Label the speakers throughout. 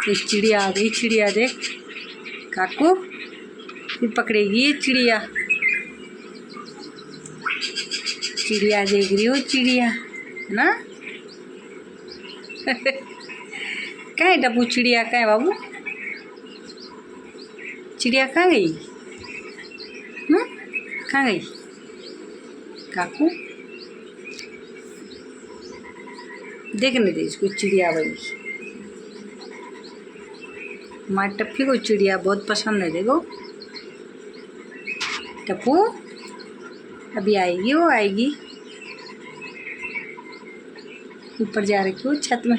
Speaker 1: ये चिड़िया आ गई, चिड़िया देख काकू, फिर पकड़ेगी ये चिड़िया। चिड़िया देख रही हो, चिड़िया है ना। कहाँ है टप्पू, चिड़िया कहाँ है बाबू, चिड़िया कहाँ गई, कहाँ गई काकू, देखने दे इसको, चिड़िया भाई। हमारे टप्पी को चिड़िया बहुत पसंद है, देखो टप्पू अभी आएगी, वो आएगी। ऊपर जा रखी हो छत में।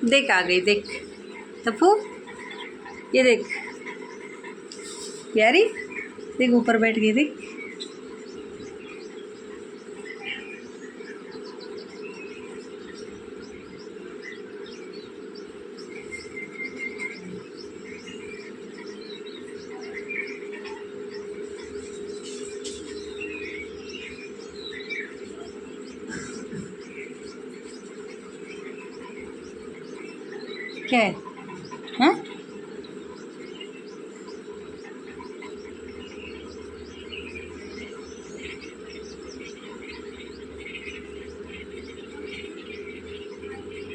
Speaker 1: देख आ गई, देख टप्पू, ये देख प्यारी, देख ऊपर बैठ गई, देख क्या है।